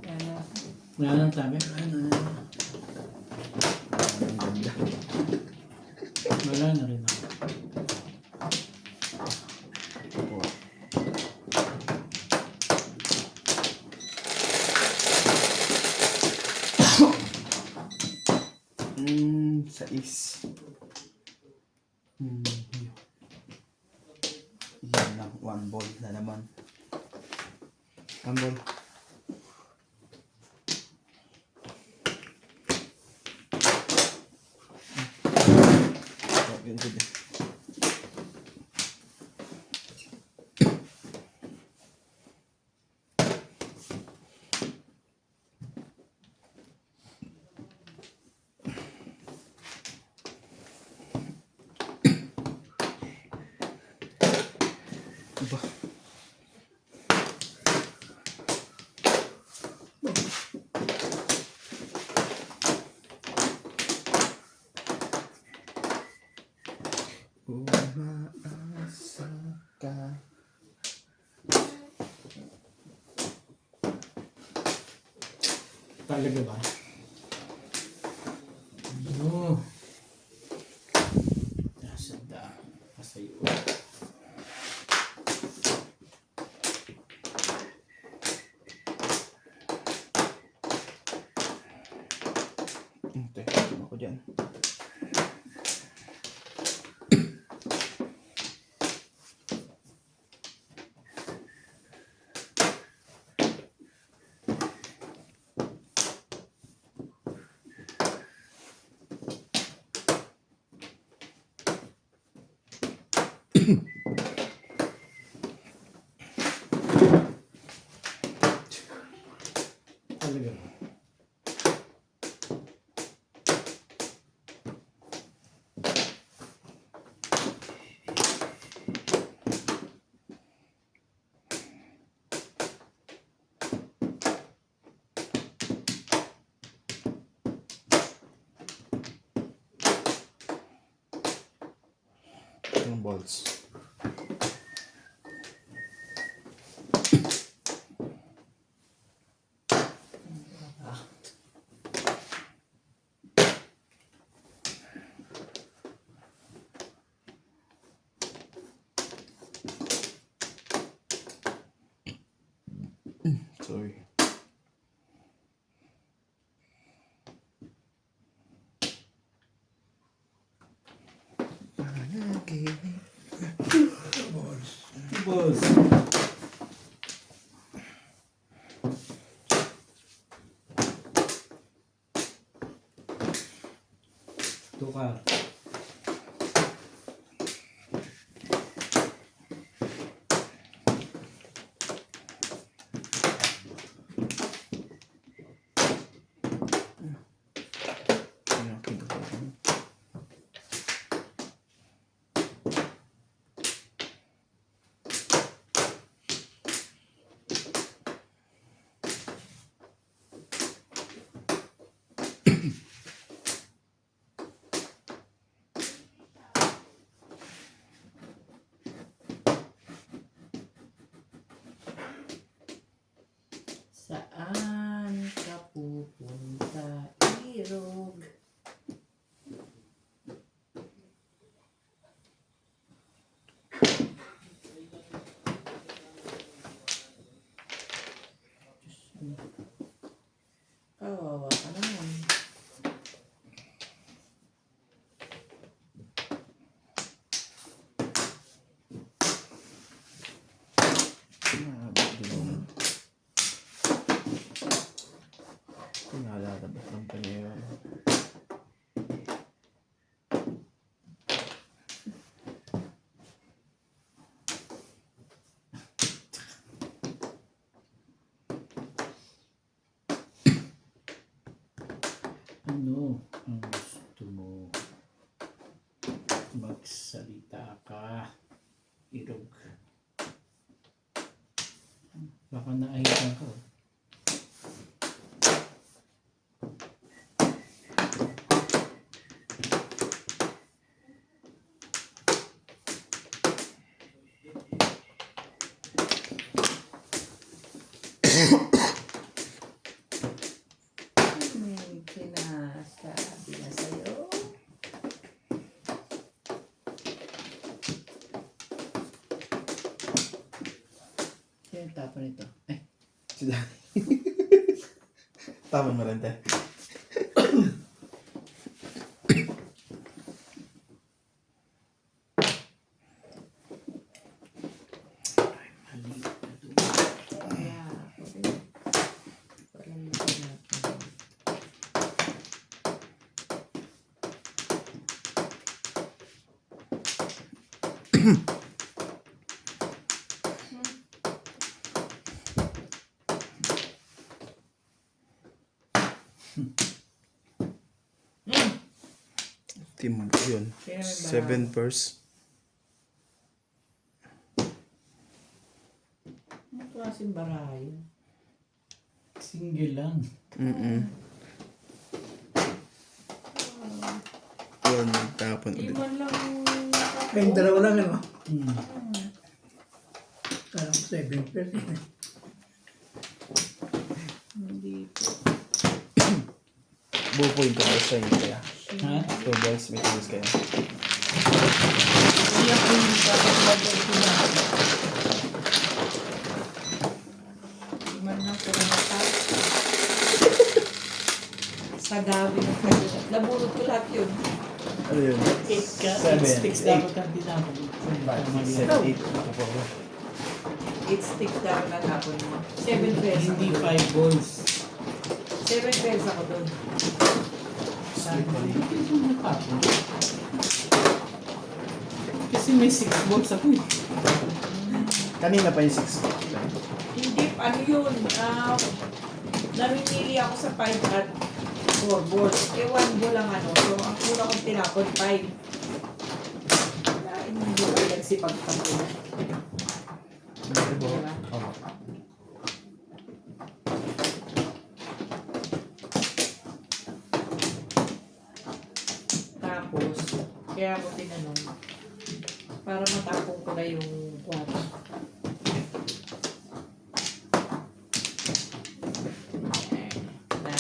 Yan na. Wala nang tabi. Ang ganda. Wala na rin ako. Kuha. Sais. Yan lang. One ball na naman. One ball. Yun, yun, yun. Ba? Umaasa ka. Talaga ba? Ano? Nasa daan. Nasa iyo. Teka, ako dyan. Talaga ba? Yung balls. Sorry. pulse. Tukar. Akin to. Saan ka pupunta, Irog? Kawawa ka naman. Naalala ng panyo. Ano ang gusto mo? Magsalita ka. Irog. Baka naahitan ka. May sinasabi na sa'yo. Sino yung tapo nito? Ay, Si Danny. Tama mo rin, te. mali. Kaya ako rin. Walang natin. Team yun. Kaya may 7 purse. Anong klaseng barayo? Single lang. Yun, tapon Di ulit. man lang Kayong dalawa lang, ano? Hmm. Parang 7 pairs. Hindi po. Buo po yung tubos sa inyo kaya. Ha? Tubos, may tubos kayo. Hindi ako hindi pa ako mag-iingat. Di man lang po namatay. Sa gabi ng kanila. Nabunod ko lahat yun. Ano yun? 8 ka. 8 7, sticks 8. dapat ang tinapon. 7, 8. Ako po ako. 8 sticks daw na tapon mo. 7 pairs ako Hindi doon. 5 balls. 7 pairs ako doon. Saan ba? Hindi ko natapon. Kasi may 6 balls ako eh. Kanina pa yung 6. Hindi, ano yun? Namimili ako sa 5 at 4 balls. Eh, 1 ball ang ano. So, ang una kong tinapon, 5. Wala, hindi ko nagsipagpagpag. Diba? Oo. Tapos, kaya ako tinanong, para matapong ko na yung kwarto. Na?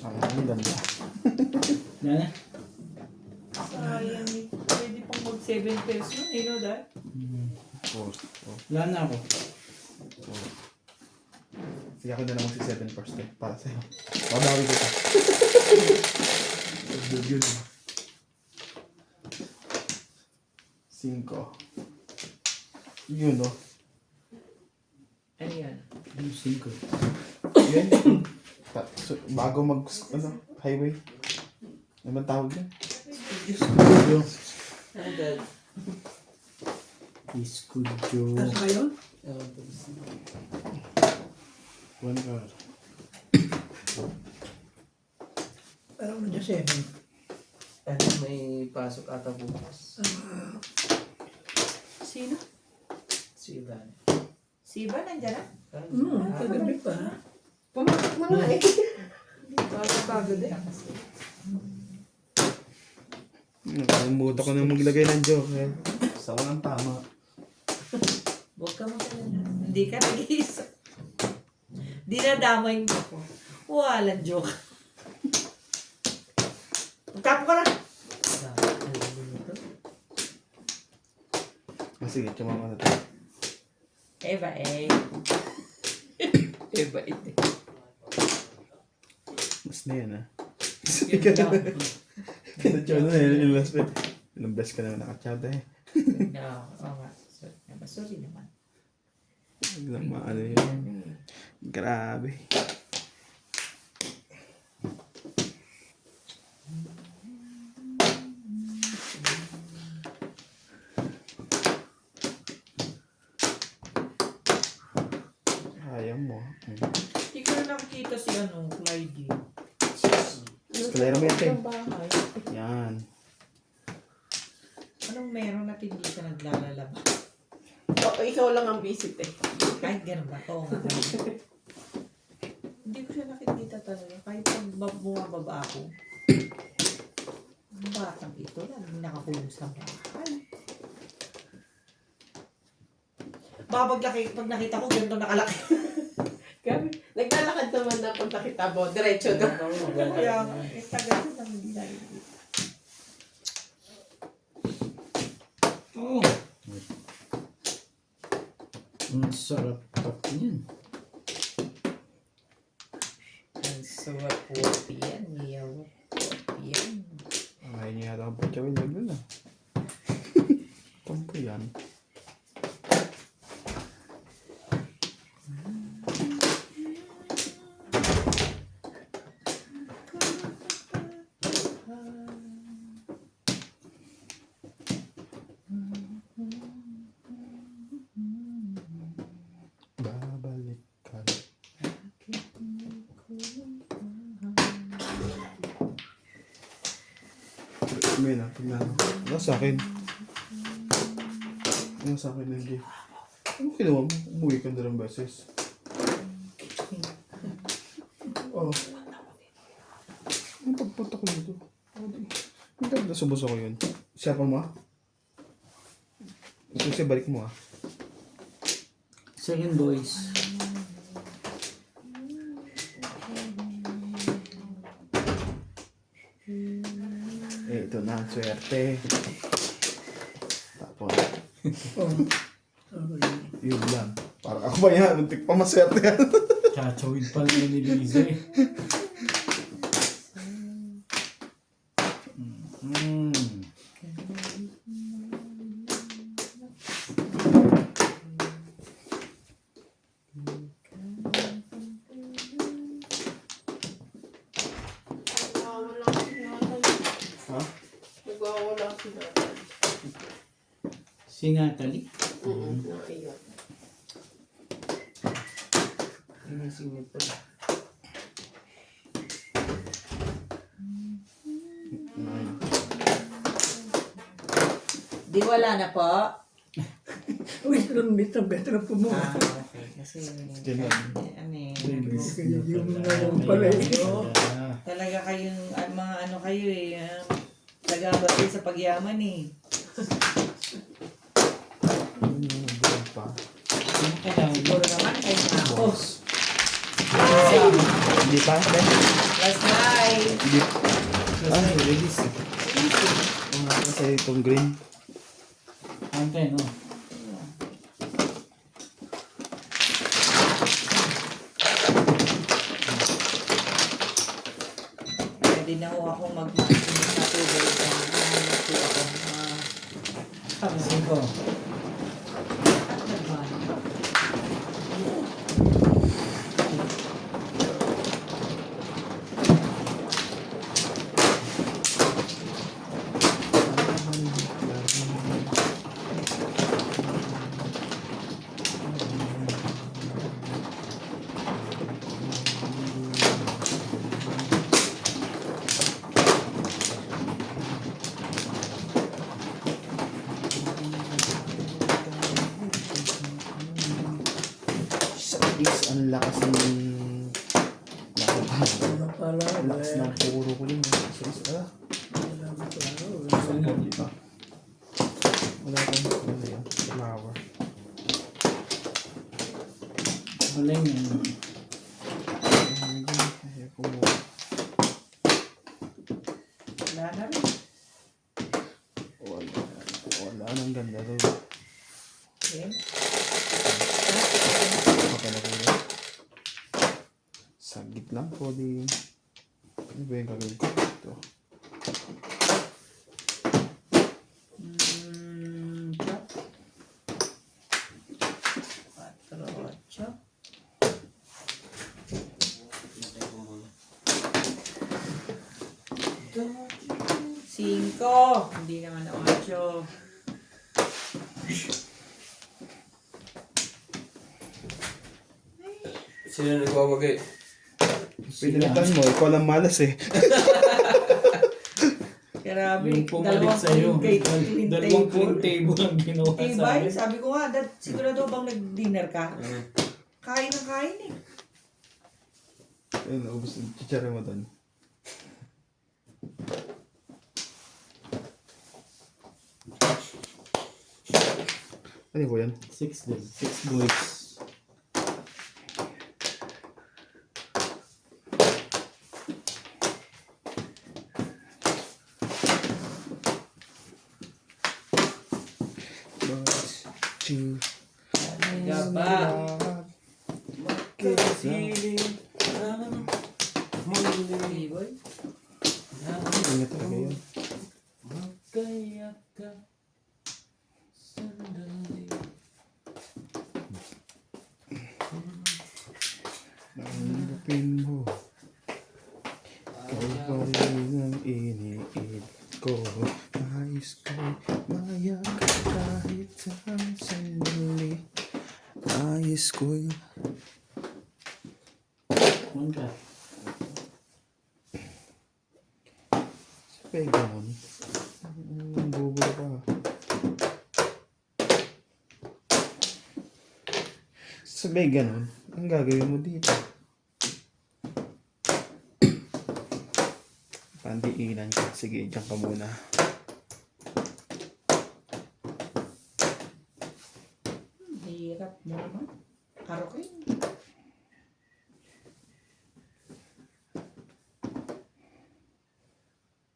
Ang ganda. Yan na. Sayang, pwede pang mag 7 pesos nun, you know that? Oh. Wala na ako. Sige ako na lang si 7 first eh. Para sa'yo. Mabawi ko ka. Good yun. 5. Yun, oh. Ano yan? Yung 5. Yan. Bago highway. Ano ba tawag yun? Escudo. Ano dad? Escudo. Tapos ngayon, Ewan ko gusto. 1 car. parang nandiyan 7. Ano, may pasok ata bukas. Sino? Si Ivan. Si Ivan nandiyan na? Kagabi pa. Pumasok mo na eh. Pagod eh. Nakalimutan ko na maglagay ng joke. Sa walang tama. Huwag ka magalala. Hindi ka nag-iisa. Dinadamay mo ako. Walang joke. Magkapo ka na. Sige, tsumama na tayo. Eva eh. Eva ito. Mas na yan, ha? Yun lang. Pinatsaw na yun. Yung last bit. Ilang beses ka naman nakachata eh. No, oo nga. Sorry naman. Biglang maano yun. Grabe. Ayaw mo. Hindi ko na nakikita si Clyde. Escalera Ang bahay. Yan. Anong meron na hindi ka naglalalaba? Oo, ikaw lang ang visit eh. Kahit ganun ba? Oo nga. Hindi ko siya nakikita talaga. Kahit pag bumababa ako. Ang batang ito, laging nakakulong sa bahay. Pag nakita ko, ganito nakalaki. Gabi, naglalakad naman na pag nakita mo, diretso na. Kaya, tagal ko nang hindi nakikita. Oh. Ang sarap yan. Ang sarap po yan. Niyaw po yan. Ayaw niya yata ang patsawin. Wag na. Tampo yan. Babalik ka. May na, pag na. Wala sa akin. Wala sa akin ng gift. Ano kinuha mo? Umuwi ka 2 beses. Oh. Ang pagpunta ko dito. Hindi ka nasubos ako yun. Siya pa mo ah? Kasi balik mo ah. Second boys. Eh, ito na, swerte. Tapos, yun lang. Parang ako ba yan? Muntik pa maswerte yan. Chachawid pa rin ni Liza eh. Ha? Nagwawala si Nathan. Si Natalie. Ayun. Inisingit pa. Di wala na po. Uy, better po mo. Okay. Kasi, Still on. ano eh. Kaya yung ngayon pala eh. Talaga kayong, mga ano kayo eh. Nagabati sa pagyaman eh. Yun yung buwan pa. Ano kailangan? Siguro naman kayo na ako. Hindi pa? Last night. Hindi. Ah, release. Ang nga kasi itong green. Antay, no? Pwede na ho akong mag-masin sa tubig. Hanap po ako. Cinco. is ang lakas ng Ano pala, ang lakas ng puro ko din. Serious ah. Hindi pa. Wala kang ano yun. Flower. Wala yun. Ayaw ko mo. Wala na rin. Wala nang ganda doon. Okay. Kapalakula. Sagit lang po di. Ano ba yung gagawin ko? Ito. Chop. 4, 8. Cinco. Hindi naman 8. Sino nagwawagay? Pinalitan mo, ikaw lang malas eh. Grabe. Yung pumalit sa'yo. Dalawang clean table ang ginawa sa Ibay, akin. sabi ko nga, sigurado bang nag-dinner ka? Kain ng kain eh. Ayun, naubos yung chichara mo doon. Ano po yan? 6 din. 6 boys. Two. Gaba. Kasiling ang muli. Iboy. Ano talaga yun? Magkaya ka sandali. Nanggapin mo. Ikaw pa rin ang iniibig ko. Nais ko'y mayak kahit sa sandali. Nais ko'y One ka. sabay ganon. Bubo ka. Sabay ganon. Ang gagawin mo dito? Pandiinan ka. Sige, dyan ka muna. Hirap mo naman. Karokin.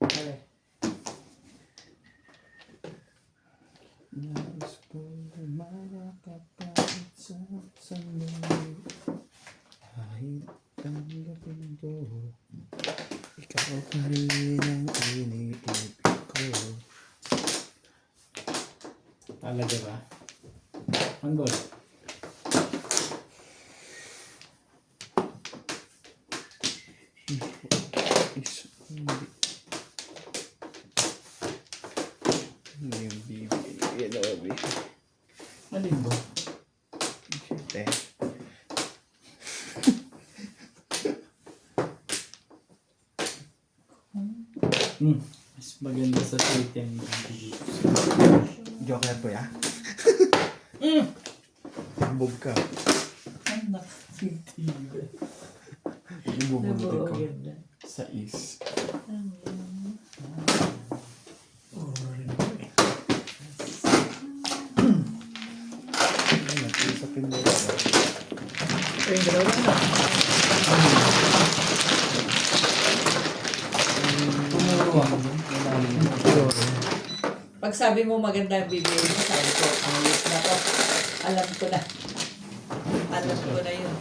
Ale. Nais ko'y mayakap kahit sa sandali. Kahit tanggapin ko, ikaw pa rin ang iniibig ko. Talaga ba? One ball. Is, hindi yung bibigyan na wabi. Alin ba? Shit eh. Mas maganda sa item. Joker po ya? Bog ka. Anak, titiba. Ibubunutin ko. Ganda. Sa is. Ayun, sa pintura. Ayun, dalawa na. Pag sabi mo maganda ang bibili mo, sabi ko, ang list na to. Alam ko na. Alam ko na yun.